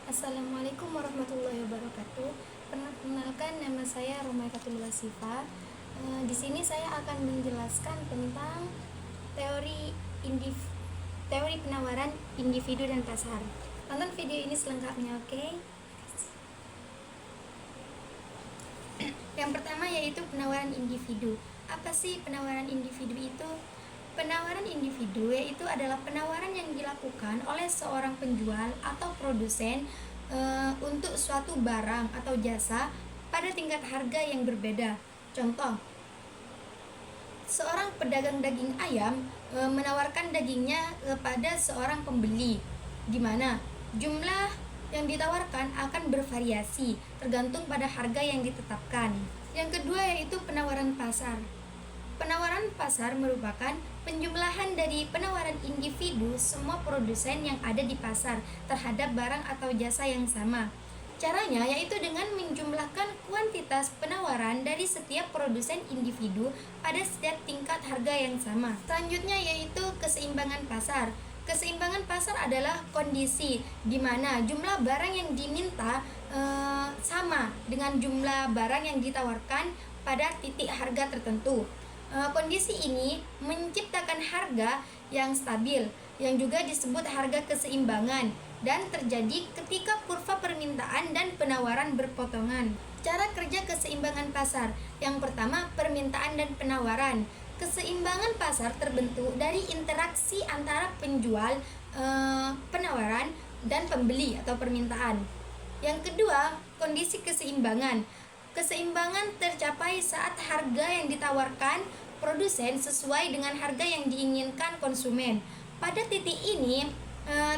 Assalamualaikum warahmatullahi wabarakatuh. Perkenalkan, nama saya Rumaikatul Wasifa. Di sini saya akan menjelaskan tentang teori teori penawaran individu dan pasar. Tonton video ini selengkapnya, oke? Yang pertama yaitu penawaran individu. Apa sih penawaran individu itu? Penawaran individu yaitu adalah penawaran yang dilakukan oleh seorang penjual atau produsen untuk suatu barang atau jasa pada tingkat harga yang berbeda. Contoh, seorang pedagang daging ayam menawarkan dagingnya kepada seorang pembeli, di mana jumlah yang ditawarkan akan bervariasi tergantung pada harga yang ditetapkan. Yang kedua yaitu penawaran pasar. Penawaran pasar merupakan penjumlahan dari penawaran individu semua produsen yang ada di pasar terhadap barang atau jasa yang sama. Caranya yaitu dengan menjumlahkan kuantitas penawaran dari setiap produsen individu pada setiap tingkat harga yang sama. Selanjutnya yaitu keseimbangan pasar. Keseimbangan pasar adalah kondisi di mana jumlah barang yang diminta sama dengan jumlah barang yang ditawarkan pada titik harga tertentu. Kondisi ini menciptakan harga yang stabil, yang juga disebut harga keseimbangan, dan terjadi ketika kurva permintaan dan penawaran berpotongan. Cara kerja keseimbangan pasar. Yang pertama, permintaan dan penawaran. Keseimbangan pasar terbentuk dari interaksi antara penjual, penawaran, dan pembeli atau permintaan. Yang kedua, kondisi keseimbangan. Keseimbangan tercapai saat harga yang ditawarkan produsen sesuai dengan harga yang diinginkan konsumen. Pada titik ini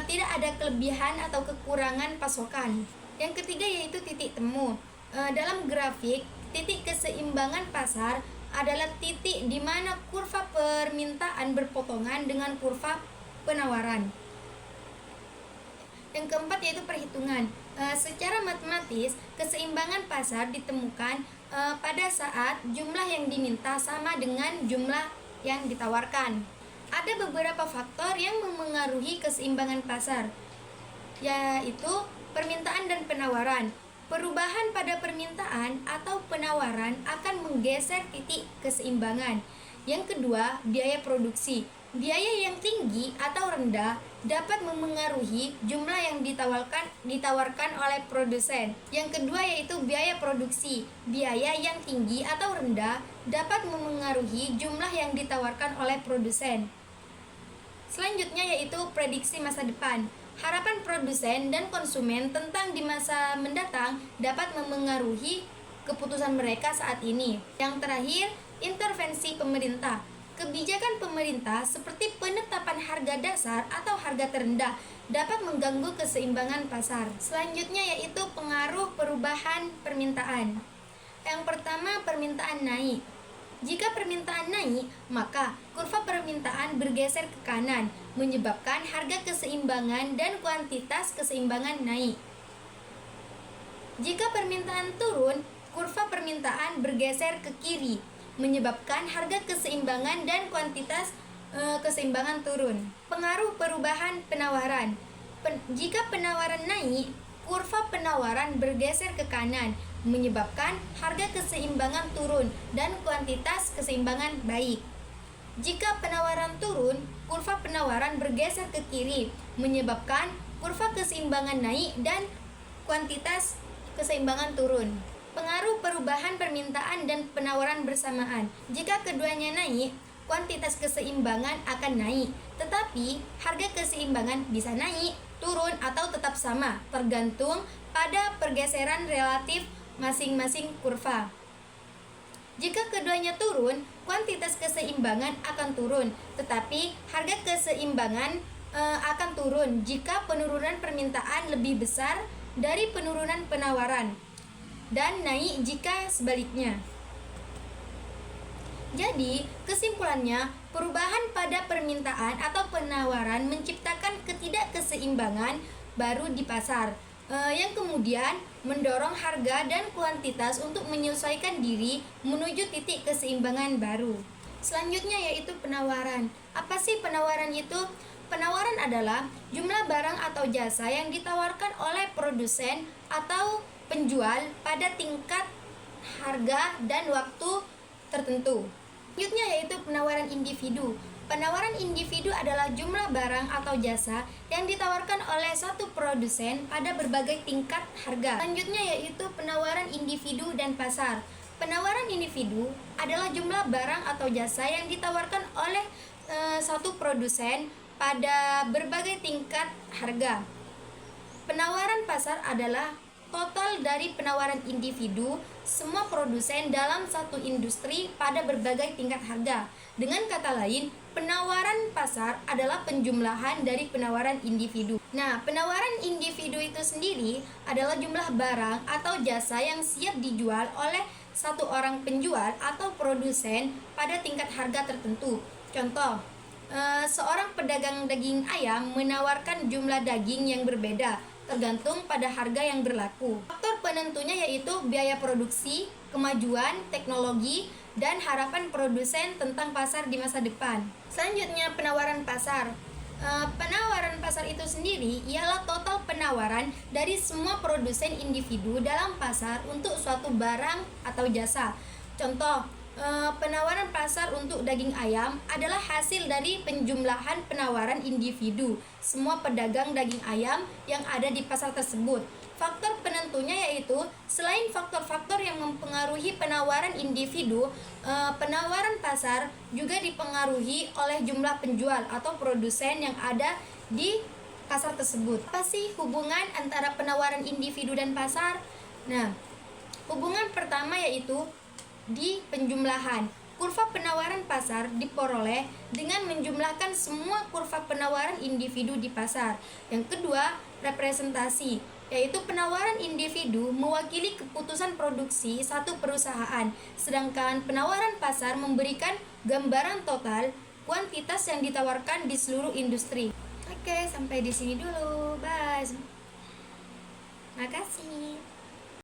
tidak ada kelebihan atau kekurangan pasokan. Yang ketiga yaitu titik temu. Dalam grafik, titik keseimbangan pasar adalah titik di mana kurva permintaan berpotongan dengan kurva penawaran. Yang keempat yaitu perhitungan. Secara matematis, keseimbangan pasar ditemukan pada saat jumlah yang diminta sama dengan jumlah yang ditawarkan. Ada beberapa faktor yang memengaruhi keseimbangan pasar, yaitu permintaan dan penawaran. Perubahan pada permintaan atau penawaran akan menggeser titik keseimbangan. Yang kedua, biaya produksi. Biaya yang tinggi atau rendah dapat memengaruhi jumlah yang ditawarkan oleh produsen. Yang kedua yaitu biaya produksi. Biaya yang tinggi atau rendah dapat memengaruhi jumlah yang ditawarkan oleh produsen. Selanjutnya yaitu prediksi masa depan. Harapan produsen dan konsumen tentang di masa mendatang dapat memengaruhi keputusan mereka saat ini. Yang terakhir, intervensi pemerintah. Kebijakan pemerintah seperti penetapan harga dasar atau harga terendah dapat mengganggu keseimbangan pasar. Selanjutnya yaitu pengaruh perubahan permintaan. Yang pertama, permintaan naik. Jika permintaan naik, maka kurva permintaan bergeser ke kanan, menyebabkan harga keseimbangan dan kuantitas keseimbangan naik. Jika permintaan turun, kurva permintaan bergeser ke kiri, menyebabkan harga keseimbangan dan kuantitas keseimbangan turun. Pengaruh perubahan penawaran. Jika penawaran naik, kurva penawaran bergeser ke kanan, menyebabkan harga keseimbangan turun dan kuantitas keseimbangan baik. Jika penawaran turun, kurva penawaran bergeser ke kiri, menyebabkan kurva keseimbangan naik dan kuantitas keseimbangan turun. Pengaruh perubahan permintaan dan penawaran bersamaan. Jika keduanya naik, kuantitas keseimbangan akan naik, tetapi harga keseimbangan bisa naik, turun, atau tetap sama, tergantung pada pergeseran relatif masing-masing kurva. Jika keduanya turun, kuantitas keseimbangan akan turun, tetapi harga keseimbangan akan turun jika penurunan permintaan lebih besar dari penurunan penawaran, dan naik jika sebaliknya. Jadi, kesimpulannya, perubahan pada permintaan atau penawaran menciptakan ketidakkeseimbangan baru di pasar, yang kemudian mendorong harga dan kuantitas untuk menyesuaikan diri menuju titik keseimbangan baru. Selanjutnya yaitu penawaran. Apa sih penawaran itu? Penawaran adalah jumlah barang atau jasa yang ditawarkan oleh produsen produsen atau penjual pada tingkat harga dan waktu tertentu. Selanjutnya yaitu penawaran individu. Penawaran individu adalah jumlah barang atau jasa yang ditawarkan oleh satu produsen pada berbagai tingkat harga. Selanjutnya yaitu penawaran individu dan pasar. Penawaran individu adalah jumlah barang atau jasa yang ditawarkan oleh satu produsen pada berbagai tingkat harga. Penawaran pasar adalah total dari penawaran individu semua produsen dalam satu industri pada berbagai tingkat harga. Dengan kata lain, penawaran pasar adalah penjumlahan dari penawaran individu. Nah, penawaran individu itu sendiri adalah jumlah barang atau jasa yang siap dijual oleh satu orang penjual atau produsen pada tingkat harga tertentu. Contoh, seorang pedagang daging ayam menawarkan jumlah daging yang berbeda tergantung pada harga yang berlaku. Faktor penentunya yaitu biaya produksi, kemajuan teknologi, dan harapan produsen tentang pasar di masa depan. Selanjutnya, penawaran pasar. Penawaran pasar itu sendiri ialah total penawaran dari semua produsen individu dalam pasar untuk suatu barang atau jasa. Contoh, penawaran pasar untuk daging ayam adalah hasil dari penjumlahan penawaran individu semua pedagang daging ayam yang ada di pasar tersebut. Faktor penentunya yaitu selain faktor-faktor yang mempengaruhi penawaran individu, penawaran pasar juga dipengaruhi oleh jumlah penjual atau produsen yang ada di pasar tersebut. Apa sih hubungan antara penawaran individu dan pasar? Nah, hubungan pertama yaitu di penjumlahan. Kurva penawaran pasar diperoleh dengan menjumlahkan semua kurva penawaran individu di pasar. Yang kedua, representasi, yaitu penawaran individu mewakili keputusan produksi satu perusahaan, sedangkan penawaran pasar memberikan gambaran total kuantitas yang ditawarkan di seluruh industri. Oke, sampai di sini dulu. Bye. Makasih.